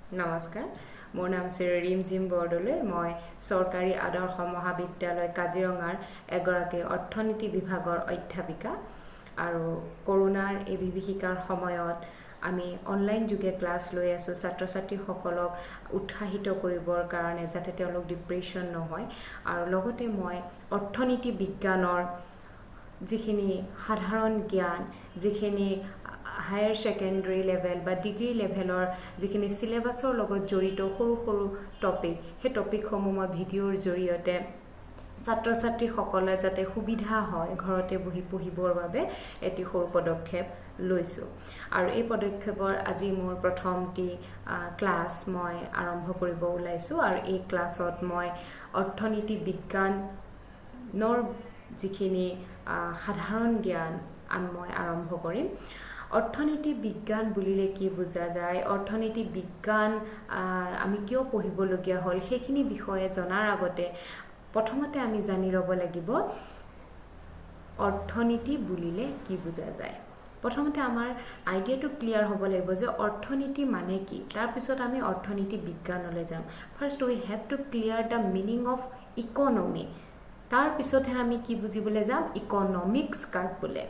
নমস্কাৰ মোৰ নাম শ্ৰী ৰিমঝিম বৰদলৈ মই চৰকাৰী আদৰ্শ মহাবিদ্যালয় কাজিৰঙাৰ এগৰাকী অৰ্থনীতি বিভাগৰ অধ্যাপিকা আৰু কৰোনাৰ এই বিভীষিকাৰ সময়ত আমি অনলাইন যোগে ক্লাছ লৈ আছো ছাত্ৰ ছাত্ৰীসকলক উৎসাহিত কৰিবৰ কাৰণে যাতে তেওঁলোক ডিপ্ৰেছন নহয় আৰু লগতে মই অৰ্থনীতি বিজ্ঞানৰ যিখিনি সাধাৰণ জ্ঞান যিখিনি হায়াৰ সেকেন্ডাৰী লেভেল বা ডিগ্ৰী লেভেলৰ যিখিনি সিলেবাসৰ লগত জড়িত সৰু সৰু টপিক হে টপিকসমূহ মই ভিডিঅ'ৰ জৰিয়তে ছাত্ৰ ছাত্ৰীসকলে যাতে সুবিধা হয় ঘৰতে বহি পঢ়িবৰ বাবে এটি সৰু পদক্ষেপ লৈছো আৰু এই পদক্ষেপৰ আজি মোৰ প্ৰথমটি ক্লাছ মই আৰম্ভ কৰিব ওলাইছো আৰু এই ক্লাছত মই অৰ্থনীতি বিজ্ঞানৰ যিখিনি সাধাৰণ জ্ঞান মই আৰম্ভ কৰিম অৰ্থনীতি বিজ্ঞান বুলিলে কি বুজা যায় অৰ্থনীতি বিজ্ঞান আমি কিয় পঢ়িবলগীয়া হ'ল সেইখিনি বিষয়ে জনাৰ আগতে প্ৰথমতে আমি জানি ল'ব লাগিব অৰ্থনীতি বুলিলে কি বুজা যায় প্ৰথমতে আমাৰ আইডিয়াটো ক্লিয়াৰ হ'ব লাগিব যে অৰ্থনীতি মানে কি তাৰ পিছত আমি অৰ্থনীতি বিজ্ঞানলৈ যাম first we have to clear the meaning of economy তাৰ পিছতহে আমি কি বুজিবলৈ যাম ইকোনমিক্স কাক বোলে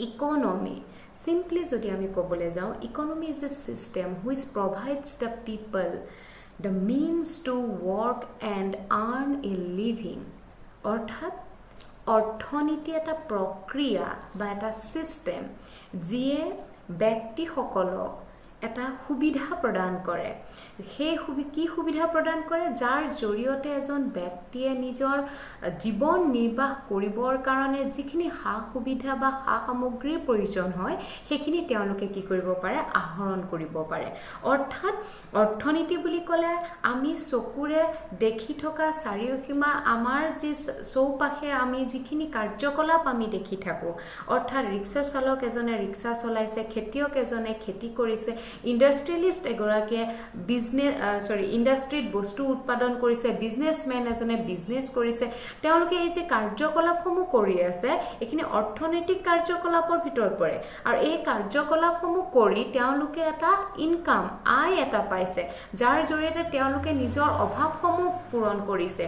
ইকোনমি Simply যদি আমি ক'বলৈ যাওঁ economy is a system which provides the people the means to work and earn a living অৰ্থাৎ অৰ্থনীতি এটা প্ৰক্ৰিয়া বা এটা সিস্টেম যিয়ে ব্যক্তিসকলক এটা সুবিধা প্ৰদান কৰে সেই কি সুবিধা প্ৰদান কৰে যাৰ জৰিয়তে এজন ব্যক্তিয়ে নিজৰ জীৱন নিৰ্বাহ কৰিবৰ কাৰণে যিখিনি সা সুবিধা বা সা সামগ্ৰীৰ প্ৰয়োজন হয় সেইখিনি তেওঁলোকে কি কৰিব পাৰে আহৰণ কৰিব পাৰে অৰ্থাৎ অৰ্থনীতি বুলি ক'লে আমি চকুৰে দেখি থকা চাৰিওসীমা আমাৰ যি চৌপাশে আমি যিখিনি কাৰ্যকলাপ আমি দেখি থাকো অৰ্থাৎ ৰিক্সা চালক এজনে ৰিক্সা চলাইছে খেতিয়ক এজনে খেতি কৰিছে ইন্ডাষ্ট্ৰিয়েলিষ্ট এগৰাকীয়ে ইন্ডাষ্ট্ৰিত বস্তু উৎপাদন কৰিছে বিজনেছমেন এজনে বিজনেছ কৰিছে তেওঁলোকে এই যে কাৰ্যকলাপসমূহ কৰি আছে এইখিনি অৰ্থনৈতিক কাৰ্যকলাপৰ ভিতৰত পৰে আৰু এই কাৰ্যকলাপসমূহ কৰি তেওঁলোকে এটা ইনকাম আয় এটা পাইছে যাৰ জৰিয়তে তেওঁলোকে নিজৰ অভাৱসমূহ পূৰণ কৰিছে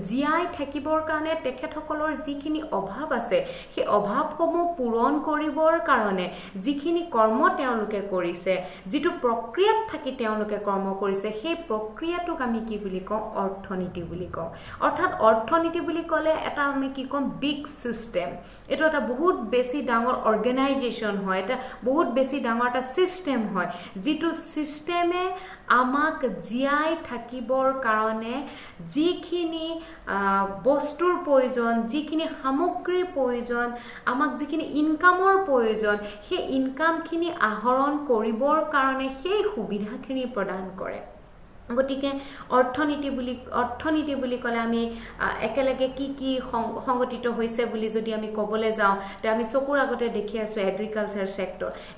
জীয়াই থাকিবৰ কাৰণে তেখেতসকলৰ যিখিনি অভাৱ আছে সেই অভাৱসমূহ পূৰণ কৰিবৰ কাৰণে যিখিনি কৰ্ম তেওঁলোকে কৰিছে যিটো প্ৰক্ৰিয়াত থাকি তেওঁলোকে কৰ্ম কৰিছে সেই প্ৰক্ৰিয়াটোক আমি কি বুলি কওঁ অৰ্থনীতি বুলি কওঁ অৰ্থাৎ অৰ্থনীতি বুলি ক'লে এটা আমি কি কম বিগ সিস্টেম এটো এটা বহুত বেছি ডাঙৰ অৰ্গানাইজেচন হয় এটা বহুত বেছি ডাঙৰ এটা সিস্টেম হয় যিটো সিস্টেমে আমাক জীয়াই থাকিবৰ কাৰণে যিখিনি বস্তুৰ প্ৰয়োজন যিখিনি সামগ্ৰীৰ প্ৰয়োজন আমাক যিখিনি ইনকামৰ প্ৰয়োজন সেই ইনকামখিনি আহৰণ কৰিবৰ কাৰণে সেই সুবিধাখিনি প্ৰদান কৰে গতিকে অৰ্থনীতি বুলি ক'লে আমি একেলগে কি সংগঠিত হৈছে বুলি যদি আমি ক'বলৈ যাওঁ তে আমি চকুৰ আগতে দেখি আছো এগ্ৰিকালচাৰ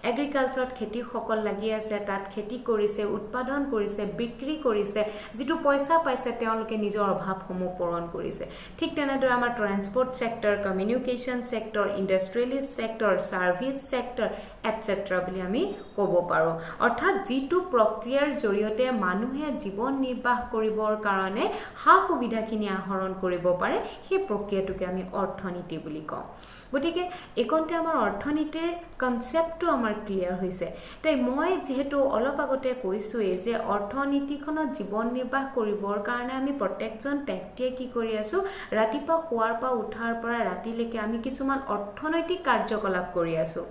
এগ্ৰিকালচাৰত খেতিসকল লাগি আছে তাত খেতি কৰিছে উৎপাদন কৰিছে বিক্ৰী কৰিছে যিটো পইচা পাইছে তেওঁলোকে নিজৰ অভাৱসমূহ পূৰণ কৰিছে ঠিক তেনেদৰে আমাৰ transport sector communication sector industrialist sector service sector etcetera বুলি আমি ক'ব পাৰো অৰ্থাৎ যিটো প্ৰক্ৰিয়াৰ জৰিয়তে মানুহে জীৱন নিৰ্বাহ কৰিবৰ কাৰণে সা সুবিধাখিনি আহৰণ কৰিব পাৰে সেই প্ৰক্ৰিয়াটোকে আমি অৰ্থনীতি বুলি কওঁ গতিকে একন্তে আমাৰ অৰ্থনীতিৰ কনসেপ্টটো আমাৰ ক্লিয়াৰ হৈছে তাই মই যেহেতু অলপ আগতে কৈছোৱে যে অৰ্থনীতিখনত জীৱন নিৰ্বাহ কৰিবৰ কাৰণে আমি প্ৰত্যেকজন ব্যক্তিয়ে কি কৰি আছো ৰাতিপুৱা শুৱাৰ পৰা উঠাৰ পৰা ৰাতিলৈকে আমি কিছুমান অৰ্থনৈতিক কাৰ্যকলাপ কৰি আছো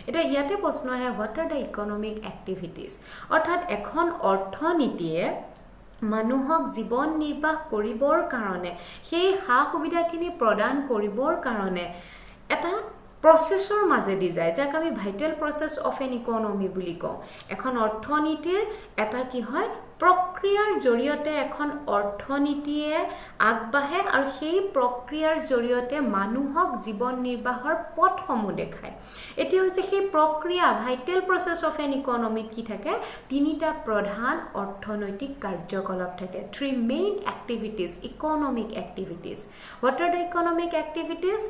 এটা ইয়াতে প্ৰশ্ন আহে what are the economic activities অৰ্থাৎ এখন অৰ্থনীতিয়ে মানুহক জীৱন নিৰ্বাহ কৰিবৰ কাৰণে সেই সা সুবিধাখিনি প্ৰদান কৰিবৰ কাৰণে এটা প্ৰসেছৰ মাজেদি যায় যাক আমি vital process of an economy বুলি কওঁ এখন অৰ্থনীতিৰ এটা কি হয় প্ৰক্ৰিয়াৰ জৰিয়তে এখন অৰ্থনীতিয়ে আগবাঢ়ে আৰু সেই প্ৰক্ৰিয়াৰ জৰিয়তে মানুহক জীৱন নিৰ্বাহৰ পথসমূহ দেখায় এটি হৈছে সেই প্ৰক্ৰিয়া vital process of an economy কি থাকে তিনিটা প্ৰধান অৰ্থনৈতিক কাৰ্যকলাপ থাকে three main activities economic activities what are the economic activities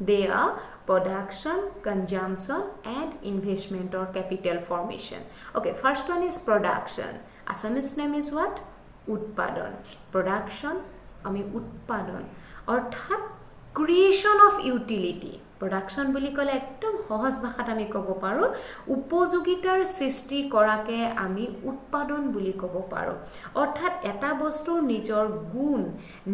they are production, consumption and investment or capital formation. Okay, first one is production. Assamese name is what? Utpadon. Production, ami utpadon. Orthat creation of utility. Production বুলি ক'লে একদম সহজ ভাষাত আমি ক'ব পাৰো উপযোগিতাৰ সৃষ্টি কৰাকে আমি উৎপাদন বুলি ক'ব পাৰো অৰ্থাৎ এটা বস্তুৰ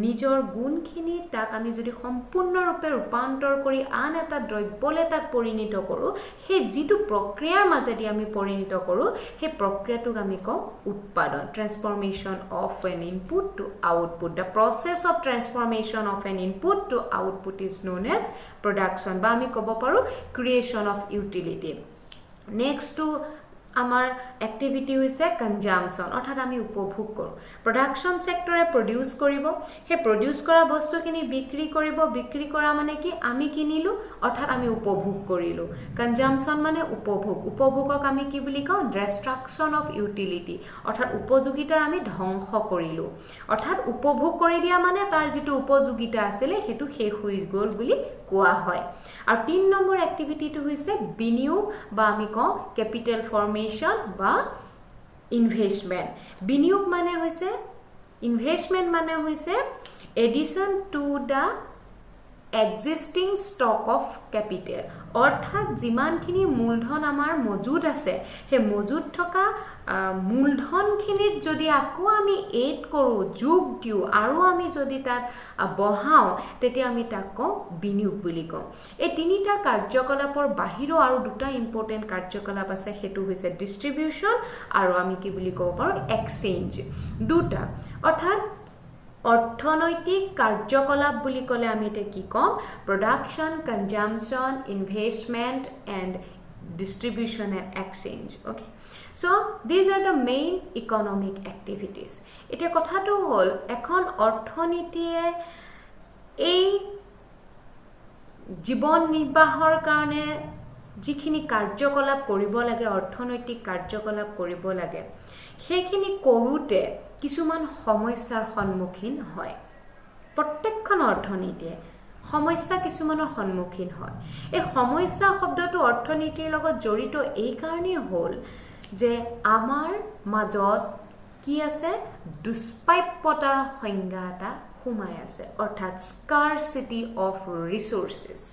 নিজৰ গুণখিনি তাক আমি যদি সম্পূৰ্ণৰূপে ৰূপান্তৰ কৰি আন এটা দ্ৰব্যলে তাক পৰিণত কৰো সেই যিটো প্ৰক্ৰিয়াৰ মাজেদি আমি পৰিণত কৰো সেই প্ৰক্ৰিয়াটোক আমি কওঁ উৎপাদন transformation of an input to output the process of transformation of an input to output is known as production বা আমি ক'ব পাৰো creation of utility next to আমাৰ activity হৈছে consumption অৰ্থাৎ আমি উপভোগ কৰো production sector-এ produce কৰিব হে produce কৰা বস্তুখিনি বিক্ৰী কৰা মানে কি আমি কিনিলো অৰ্থাৎ আমি উপভোগ কৰিলো consumption মানে উপভোগক আমি কি বুলি কওঁ destruction of utility অৰ্থাৎ উপযোগিতাৰ আমি ধ্বংস কৰিলো অৰ্থাৎ উপভোগ কৰি দিয়া মানে তাৰ যিটো উপযোগিতা আছিল হেতু শেষ হৈ গল বুলি কোৱা হয় আৰু 3 নম্বৰ এক্টিভিটিটো হৈছে বিনিয়োগ বা আমি কওঁ ক্যাপিটাল ফৰ্মেশন বা ইনভেষ্টমেন্ট বিনিয়োগ মানে হৈছে ইনভেষ্টমেন্ট মানে হৈছে addition to the existing stock of capital অৰ্থাৎ যিমানখিনি মূলধন আমাৰ মজুদ আছে হে মজুদ থকা মূলধনখিনিত যদি আকৌ আমি এড কৰো যোগ দিও আৰু আমি যদি তাত বহাও তেতিয়া আমি তাক কওঁ বিনিয়োগ বুলি কওঁ এই তিনিটা কাৰ্যকলাপৰ বাহিৰো আৰু দুটা ইম্পৰ্টেন্ট কাৰ্যকলাপ আছে হেতু হৈছে ডিস্ট্ৰিবিউশন আৰু আমি কি বুলি ক'ব পাৰো এক্সচেঞ্জ দুটা অৰ্থাৎ অৰ্থনৈতিক কাৰ্যকলাপ বুলি ক'লে আমি তে কি কম production consumption investment and distribution and exchange okay so these are the main economic activities এটা কথাটো হল এখন অৰ্থনীতিয়ে এই জীৱন নিৰ্বাহৰ কাৰণে যিখিনি কাৰ্যকলাপ কৰিব লাগে অৰ্থনৈতিক কাৰ্যকলাপ কৰিব লাগে সেইখিনি কৰোতে কিছুমান সমস্যাৰ সন্মুখীন হয় প্ৰত্যেকখন অৰ্থনীতিয়ে সমস্যা কিছুমানৰ সন্মুখীন হয় এই সমস্যা শব্দটো অৰ্থনীতিৰ লগত জড়িত এই কাৰণেই হ'ল যে আমাৰ মাজত কি আছে দুষ্প্ৰাপ্যতাৰ সংজ্ঞা এটা সোমাই আছে অৰ্থাৎ স্কাৰচিটি অফ ৰিসোৰ্সেস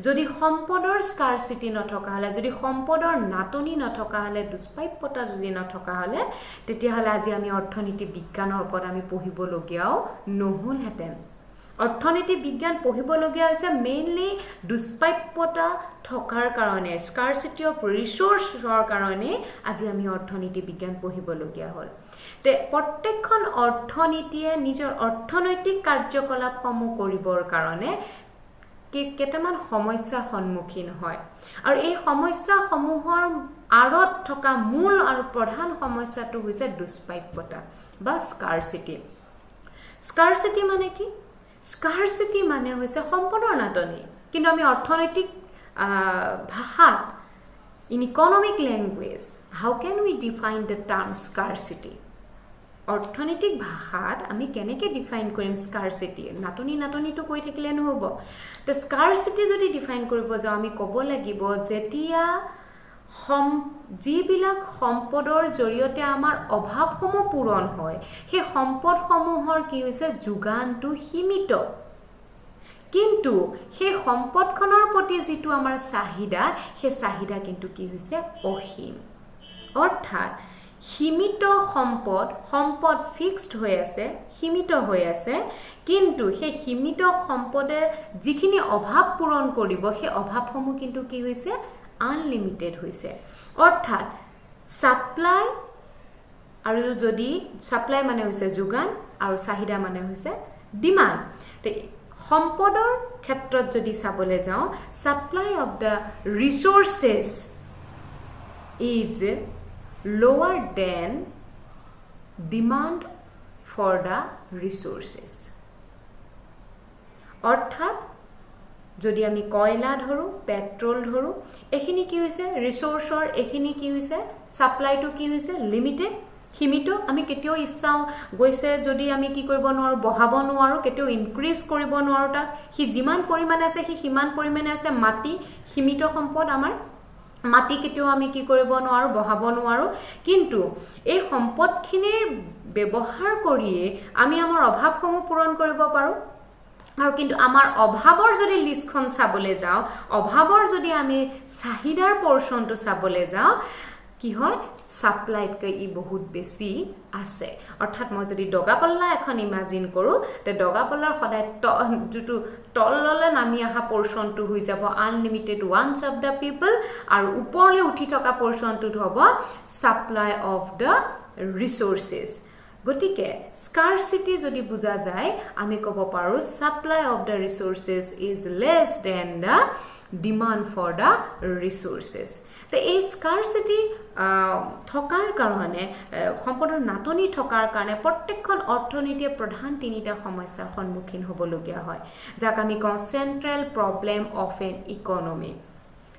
যদি সম্পদৰ স্কাৰচিটি নথকা হলে যদি সম্পদৰ নাটনি নথকা হলে দুষ্প্ৰাপ্যতা যদি নথকা হলে তেতিয়া হলে আজি আমি অৰ্থনীতি বিজ্ঞানৰ ওপৰত আমি পঢ়িব লগিয়াও নহলহেতেন অৰ্থনীতি বিজ্ঞান পঢ়িব লগিয়া হৈছে মেইনলি দুষ্প্ৰাপ্যতা থকাৰ কাৰণে স্কাৰচিটি অফ ৰিসোৰ্সৰ কাৰণে আজি আমি অৰ্থনীতি বিজ্ঞান পঢ়িব লগিয়া হল তে প্ৰত্যেকখন অৰ্থনীতিয়ে নিজৰ অৰ্থনৈতিক কাৰ্যকলাপসমূহ কৰিবৰ কাৰণে কেটামান সমস্যাৰ সন্মুখীন হয় আৰু এই সমস্যাসমূহৰ আৰত থকা মূল আৰু প্ৰধান সমস্যাটো হৈছে দুষ্প্ৰাপ্যতা বা স্কাৰচিটি মানে কি স্কাৰচিটি মানে হৈছে সম্পদৰ নাটনি কিন্তু আমি অৰ্থনৈতিক ভাষাত in economic language how can we define the term scarcity অৰ্থনৈতিক ভাষাত আমি কেনেকৈ ডিফাইন কৰিম স্কাৰচিটি নাটনিটো কৈ থাকিলে নহব তে স্কাৰচিটি যদি ডিফাইন কৰিব যাও আমি ক'ব লাগিব যেতিয়া যিবিলাক সম্পদৰ জৰিয়তে আমাৰ অভাৱসমূহ পূৰণ হয় সেই সম্পদসমূহৰ কি হৈছে যোগানটো সীমিত কিন্তু সেই সম্পদখনৰ প্ৰতি যিটো আমাৰ চাহিদা সেই চাহিদা কিন্তু কি হৈছে অসীম অৰ্থাৎ সীমিত সম্পদ ফিক্সড হৈ আছে সীমিত হৈ আছে কিন্তু সেই সীমিত সম্পদে যিখিনি অভাৱ পূৰণ কৰিব সেই অভাৱসমূহ কিন্তু কি হৈছে আনলিমিটেড হৈছে অৰ্থাৎ সাপ্লাই আৰু যদি সাপ্লাই মানে হৈছে যোগান আৰু চাহিদা মানে হৈছে ডিমান্ড তে সম্পদৰ ক্ষেত্ৰত যদি চাবলৈ যাও supply of the resources is lower than demand for the resources অৰ্থাৎ যদি আমি কয়লা ধৰো পেট্ৰল ধৰো এখিনি কি হৈছে ৰিসোৰ্সৰ এখিনি কি হৈছে সাপ্লাইটো কি হৈছে লিমিটেড সীমিত আমি কেতিয়াও ইচ্ছা গৈছে যদি আমি কি কৰিব নোৱাৰো বহাব নোৱাৰো কেতিয়াও ইনক্ৰিজ কৰিব নোৱাৰো তাক হি যিমান পৰিমাণে আছে হি সিমান পৰিমাণে আছে মাটি সীমিত সম্পদ আমাৰ মাটি কেতিয়াও আমি কি কৰিব নোৱাৰো বহাব নোৱাৰো কিন্তু এই সম্পদখিনিৰ ব্যৱহাৰ কৰিয়ে আমি আমাৰ অভাৱসমূহ পূৰণ কৰিব পাৰো আৰু কিন্তু আমাৰ অভাৱৰ যদি লিষ্টখন চাবলৈ যাওঁ অভাৱৰ যদি আমি চাহিদাৰ পৰ্চনটো চাবলৈ যাওঁ কি হয় সাপ্লাইতকৈ ই বহুত বেছি আছে অৰ্থাৎ মই যদি ডগাপল্লা এখন ইমাজিন কৰো তে ডগাপল্লাৰ সদায় যেটো তললৈ নামি আহা পৰ্চনটো হৈ যাব unlimited wants of the people আৰু ওপৰলৈ উঠি থকা পৰ্চনটো হ'ব সাপ্লাই অফ দা ৰিসোৰ্সেস গটিকে স্কাৰসিটি যদি বুজা যায় আমি ক'ব পাৰো supply of the resources is less than the demand for the resources তে এই স্কাৰসিটি থকাৰ কাৰণে সম্পদৰ নাটনি থকাৰ কাৰণে প্ৰত্যেকখন অৰ্থনীতিয়ে প্ৰধান তিনিটা সমস্যাৰ সন্মুখীন হ'বলগীয়া হয় যাক আমি কওঁ central problem of N economy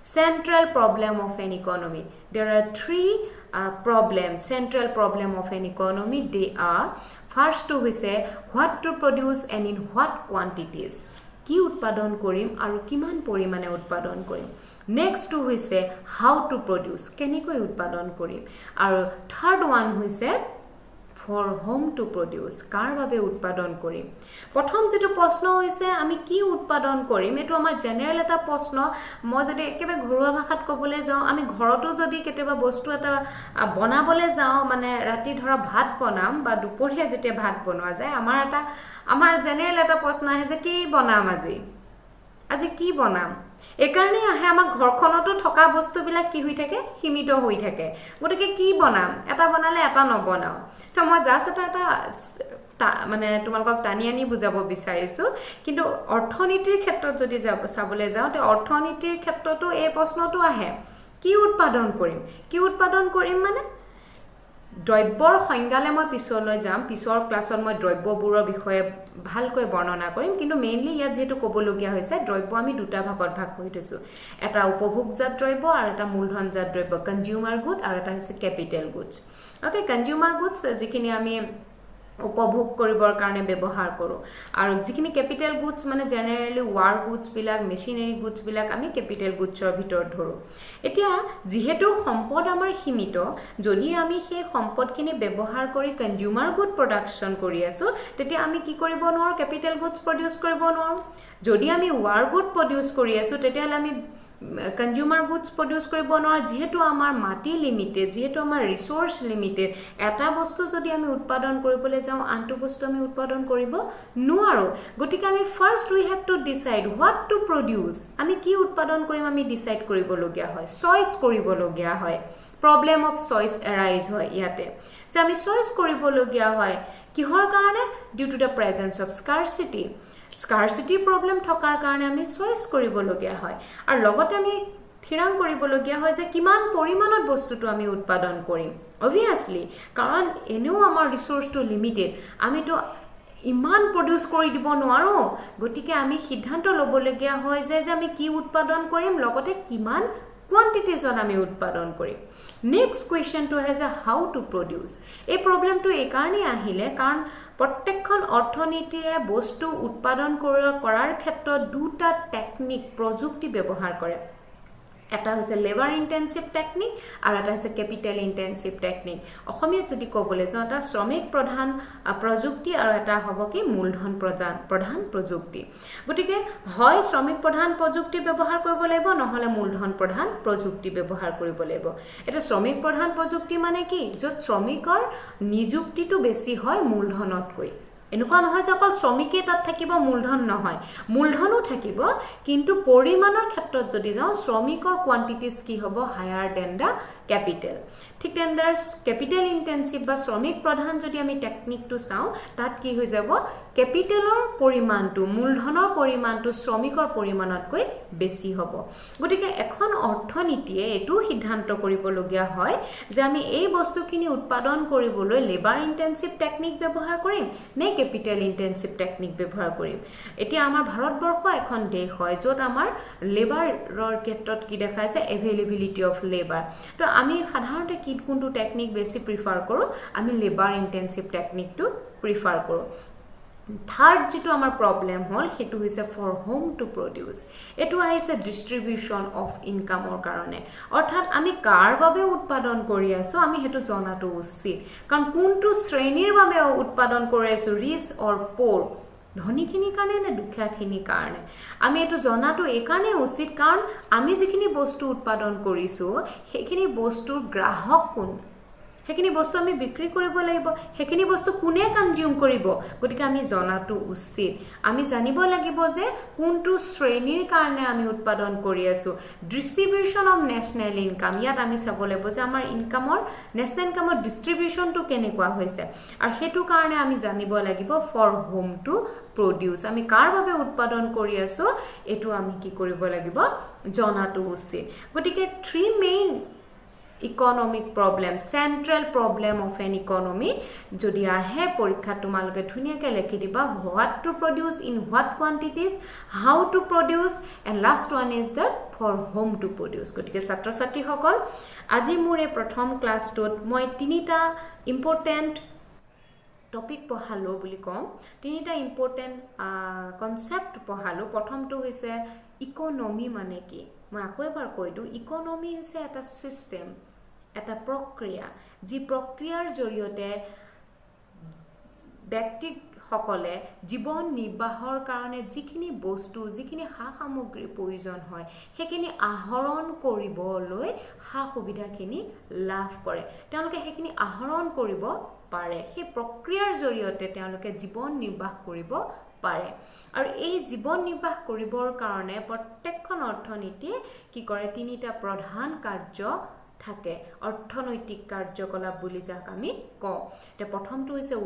central problem of an economy there are three problems central problem of an economy they are first to say what to produce and in what quantities কি উৎপাদন কৰিম আৰু কিমান পৰিমাণে উৎপাদন কৰিম next to হৈছে how to produce কেনেকৈ উৎপাদন কৰিম আৰু third one হৈছে for whom to produce কাৰ বাবে উৎপাদন কৰিম প্ৰথম যেটো প্ৰশ্ন হৈছে আমি কি উৎপাদন কৰিম এটো আমাৰ জেনাৰেল এটা প্ৰশ্ন মই যদি একেবাৰে ঘৰুৱা ভাষাত ক'বলৈ যাওঁ আমি ঘৰতো যদি কেতিয়াবা বস্তু এটা বনাবলৈ যাওঁ মানে ৰাতি ধৰা ভাত বনাম বা দুপৰীয়া যেতিয়া ভাত বনোৱা যায় আমাৰ জেনাৰেল এটা প্ৰশ্ন আহে যে কি বনাম আজি কি বনাম একাৰণে আহে আমাৰ ঘৰখনতো থকা বস্তুবিলাক কি হৈ থাকে সীমিত হৈ থাকে গতিকে কি বনাম এটা বনালে এটা নবনাও তো মই জাস্ট এটা মানে তোমালোকক টানি আনি বুজাব বিচাৰিছো কিন্তু অৰ্থনীতিৰ ক্ষেত্ৰত যদি চাবলৈ যাওঁ তে অৰ্থনীতিৰ ক্ষেত্ৰতো এই প্ৰশ্নটো আহে কি উৎপাদন কৰিম মানে দ্ৰব্যৰ সংজ্ঞালে মই পিছলৈ যাম পিছৰ ক্লাছত মই দ্ৰব্যবোৰৰ বিষয়ে ভালকৈ বৰ্ণনা কৰিম কিন্তু মেইনলি ইয়াত যেটো ক'বলগীয়া হৈছে দ্ৰব্য আমি দুটা ভাগত ভাগ কৰি থৈছো এটা উপভোগজাত দ্ৰব্য আৰু এটা মূলধনজাত দ্ৰব্য কনজিউমাৰ গুড আৰু এটা হৈছে capital goods okay consumer goods যিখিনি আমি উপভোগ কৰিবৰ কাৰণে ব্যৱহাৰ কৰো আৰু যিখিনি ক্যাপিটেল গুডস মানে জেনাৰেলি ওয়াৰ গুডস বিলাক মেচিনাৰী গুডস বিলাক আমি ক্যাপিটেল গুডসৰ ভিতৰত ধৰো এতিয়া যেহেতু সম্পদ আমাৰ সীমিত যদি আমি সেই সম্পদখিনি ব্যৱহাৰ কৰি কনজিউমাৰ গুড প্ৰডাকশন কৰি আছো তেতিয়া আমি কি কৰিব নোৱাৰো ক্যাপিটেল গুডস প্ৰডিউস কৰিব নোৱাৰো যদি আমি ওয়াৰ গুড প্ৰডিউস কৰি আছো তেতিয়া আমি কনজিউমাৰ গুডস প্ৰডিউস কৰিব নোৱাৰো যেহেতু আমাৰ মাটি লিমিটেড যেহেতু আমাৰ ৰিসোৰ্স লিমিটেড এটা বস্তু যদি আমি উৎপাদন কৰিবলৈ যাওঁ আনটো বস্তু আমি উৎপাদন কৰিব নোৱাৰো গতিকে আমি first we have to decide what two produce আমি কি উৎপাদন কৰিম আমি ডিসাইড কৰিবলগীয়া হয় চয়েস কৰিবলগীয়া হয় প্ৰবলেম অফ চয়েস এৰাইজ হয় ইয়াতে যে আমি চয়েস কৰিবলগীয়া হয় কিহৰ কাৰণে due to the presence of scarcity problem থকাৰ কাৰণে আমি চয়েস কৰিবলগীয়া হয় আৰু লগতে আমি থিৰাং কৰিবলগীয়া হয় যে কিমান পৰিমাণত বস্তুটো আমি উৎপাদন কৰিম obviously কাৰণ এনেও আমাৰ ৰিসোৰ্সটো লিমিটেড আমিতো ইমান প্ৰডিউস কৰি দিব নোৱাৰো গতিকে আমি সিদ্ধান্ত ল'বলগীয়া হয় যে আমি কি উৎপাদন কৰিম লগতে কিমান quantities on আমি উৎপাদন কৰিম next question to has a how to produce এই প্ৰবলেমটো এই কাৰণে আহিলে কাৰণ প্ৰত্যেকখন অৰ্থনীতিয়ে বস্তু উৎপাদন কৰাৰ ক্ষেত্ৰত দুটা টেকনিক প্ৰযুক্তি ব্যৱহাৰ কৰে এটা হৈছে লেবাৰ ইন্টেনসিভ টেকনিক আৰু এটা হৈছে ক্যাপিটাল ইন্টেনসিভ টেকনিক অসমীয়াত যদি ক'বলৈ যাওঁ এটা শ্ৰমিক প্ৰধান প্ৰযুক্তি আৰু এটা হ'ব কি মূলধন প্ৰধান প্ৰযুক্তি গতিকে হয় শ্ৰমিক প্ৰধান প্ৰযুক্তি ব্যৱহাৰ কৰিব লাগিব নহলে মূলধন প্ৰধান প্ৰযুক্তি ব্যৱহাৰ কৰিব লাগিব এটা শ্ৰমিক প্ৰধান প্ৰযুক্তি মানে কি য'ত শ্ৰমিকৰ নিযুক্তিটো বেছি হয় মূলধনতকৈ এনেকুৱা নহয় যে অকল শ্ৰমিকে তাত থাকিব মূলধন নহয় মূলধনো থাকিব কিন্তু পৰিমাণৰ ক্ষেত্ৰত যদি যাওঁ শ্ৰমিকৰ কোয়ান্টিটিজ কি হ'ব হায়াৰ দেন দা ক্যাপিটেল ঠিক তেনেদৰে ক্যাপিটেল ইন্টেনসিভ বা শ্ৰমিক প্ৰধান যদি আমি টেকনিকটো চাওঁ তাত কি হৈ যাব ক্যাপিটেলৰ পৰিমাণটো মূলধনৰ পৰিমাণটো শ্ৰমিকৰ পৰিমাণতকৈ বেছি হ'ব গতিকে এখন অৰ্থনীতিয়ে এটো সিদ্ধান্ত কৰিবলগীয়া হয় যে আমি এই বস্তুখিনি উৎপাদন কৰিবলৈ লেবাৰ ইন্টেনসিভ টেকনিক ব্যৱহাৰ কৰিম নে ক্যাপিটাল ইন্টেনসিভ টেকনিক ব্যৱহাৰ কৰিম এতিয়া আমাৰ ভাৰতবৰ্ষ এখন দেশ হয় য'ত আমাৰ লেবাৰৰ ক্ষেত্ৰত কি দেখাইছে এভেইলেবিলিটি অফ লেবাৰ তো আমি সাধাৰণতে কি কোনটো টেকনিক বেছি প্ৰিফাৰ কৰো আমি লেবাৰ ইন্টেনসিভ টেকনিকটো প্ৰিফাৰ কৰো থাৰ্ড যেটো আমাৰ প্ৰবলেম হল হেতু হৈছে ফৰ হোম টু প্ৰডিউস এটো আহিছে ডিস্ট্ৰিবিউশন অফ ইনকামৰ কাৰণে অৰ্থাৎ আমি কাৰ বাবে উৎপাদন কৰি আছো আমি হেতু জনাটো উচিত কাৰণ কোনটো শ্ৰেণীৰ বাবে উৎপাদন কৰি আছো ৰিচ অৰ পোৰ ধনীখিনি কাৰণে নে দুখীয়াখিনি কাৰণে আমি এটো জনাটো এই কাৰণে উচিত কাৰণ আমি যিখিনি বস্তু উৎপাদন কৰিছো সেইখিনি বস্তুৰ গ্ৰাহক কোন হেখিনি বস্তু আমি বিক্ৰী কৰিব লাগিব হেখিনি বস্তু কোনে কনজিউম কৰিব গতিকে আমি জনাটো উচিত আমি জানিব লাগিব যে কোনটো শ্ৰেণীৰ কাৰণে আমি উৎপাদন কৰি আছো ডিস্ট্ৰিবিউশন অফ নেশনাল ইনকাম ইয়াত আমি চাব লাগিব যে আমাৰ ইনকামৰ নেশনাল ইনকামৰ ডিস্ট্ৰিবিউশনটো কেনেকুৱা হৈছে আৰু হেতু কাৰণে আমি জানিব লাগিব ফৰ হোম টু প্ৰডিউস আমি কাৰ বাবে উৎপাদন কৰি আছো এটো আমি কি কৰিব লাগিব জনাটো উচিত গতিকে three main economic problem central problem of an economy যদি আহে পৰীক্ষা তোমালকে ধুনিয়াকে লিখি দিবা what to produce in what quantities how to produce and last one is that for home to produce গতিকে ছাত্ৰ ছাত্ৰী সকল আজি মোৰে প্ৰথম ক্লাছটোত মই তিনিটা ইম্পৰ্টেন্ট টপিক পঢ়ালো বুলি কম তিনিটা ইম্পৰ্টেন্ট কনসেপ্ট পঢ়ালো প্ৰথমটো হৈছে ইকোনমি মানে কি মই আকৌ এবাৰ কৈ দিও ইকোনমি হৈছে এটা সিস্টেম এটা প্ৰক্ৰিয়া যি প্ৰক্ৰিয়াৰ জৰিয়তে ব্যক্তি সকলে জীৱন নিৰ্বাহৰ কাৰণে যিখিনি বস্তু যিখিনি সামগ্ৰী প্ৰয়োজন হয় হেখিনি আহৰণ কৰিবলৈ সুবিধাখিনি লাভ কৰে তেওঁলোকে হেখিনি আহৰণ কৰিব পাৰে সেই প্ৰক্ৰিয়াৰ জৰিয়তে তেওঁলোকে জীৱন নিৰ্বাহ কৰিব পাৰে আৰু এই জীৱন নিৰ্বাহ কৰিবৰ কাৰণে প্ৰত্যেকখন অৰ্থনীতি কি কৰে তিনিটা প্ৰধান কাৰ্য থাকে অৰ্থনৈতিক কাৰ্যকলাপ বুলি যাক আমি কওঁ তে প্ৰথমটো হৈছে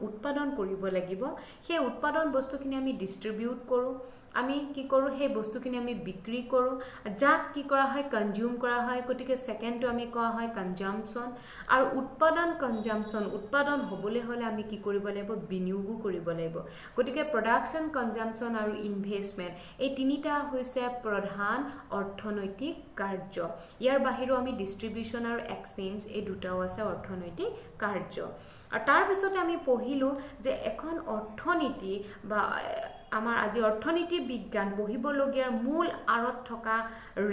উৎপাদন কৰিব লাগিব সেই উৎপাদন বস্তুখিনি আমি ডিস্ট্ৰিবিউট কৰো আমি কি কৰো সেই বস্তুখিনি আমি বিক্ৰী কৰো যাক কি কৰা হয় কনজিউম কৰা হয় গতিকে সেকেন্ডটো আমি কোৱা হয় কনজাম্পশন আৰু উৎপাদন হ'বলৈ হলে আমি কি কৰিব লাগিব বিনিয়োগ কৰিব লাগিব গতিকে প্ৰডাকশন কনজাম্পশন আৰু ইনভেষ্টমেন্ট এই তিনিটা হৈছে প্ৰধান অৰ্থনৈতিক কাৰ্য ইয়াৰ বাহিৰে আমি ডিস্ট্ৰিবিউশন আৰু এক্সচেঞ্জ এই দুটাও আছে অৰ্থনৈতিক কাৰ্য আৰু তাৰ পিছতে আমি পঢ়িলো যে এখন অৰ্থনীতি বা আমাৰ আজি অৰ্থনীতি বিজ্ঞান পঢ়িবলগীয়াৰ মূল আৰত থকা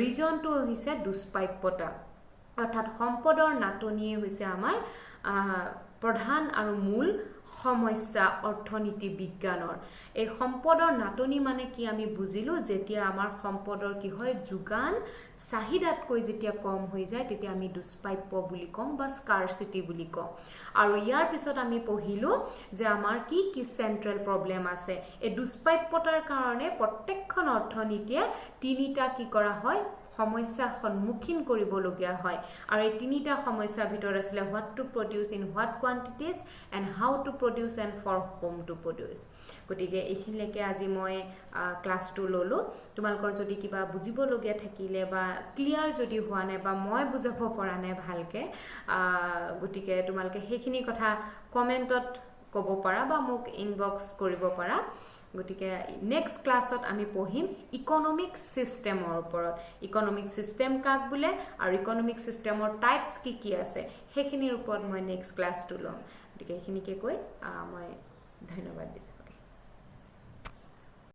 ৰিজনটো হৈছে দুষ্প্ৰাপ্যতা অৰ্থাৎ সম্পদৰ নাটনিয়ে হৈছে আমাৰ প্ৰধান আৰু মূল সমস্যা অৰ্থনীতি বিজ্ঞানৰ এই সম্পদৰ নাটনি মানে কি আমি বুজিলো যেতিয়া আমাৰ সম্পদৰ কি হয় যোগান চাহিদাতকৈ যেতিয়া কম হৈ যায় তেতিয়া আমি দুষ্প্ৰাপ্য বুলি কওঁ বা স্কাৰচিটি বুলি কওঁ আৰু ইয়াৰ পিছত আমি পঢ়িলো যে আমাৰ কি চেন্ট্ৰেল প্ৰবলেম আছে এই দুষ্প্ৰাপ্যতাৰ কাৰণে প্ৰত্যেকখন অৰ্থনীতিয়ে তিনিটা কি কৰা হয় সমস্যাৰ সন্মুখীন কৰিবলগীয়া হয় আৰু এই তিনিটা সমস্যাৰ ভিতৰত আছিল what to produce in what quantities and how to produce and for whom to produce গতিকে এইখিনিলৈকে আজি মই ক্লাছটো ললো তোমালোকৰ যদি কিবা বুজিবলগীয়া থাকিলে বা ক্লিয়াৰ যদি হোৱা নাই বা মই বুজাব পৰা নাই ভালকে গতিকে তোমালোকে সেইখিনি কথা কমেন্টত ক'ব পাৰা বা মোক ইনবক্স কৰিব পাৰা গতিকে নেক্সট ক্লাছত আমি পঢ়িম ইকোনমিক সিস্টেমৰ ওপৰত ইকোনমিক সিস্টেম কাক বোলে আৰু ইকোনমিক সিস্টেমৰ টাইপস কি আছে সেইখিনিৰ ওপৰত মই নেক্সট ক্লাছটো লম গতিকে এইখিনিকে কৈ মই ধন্যবাদ দিছো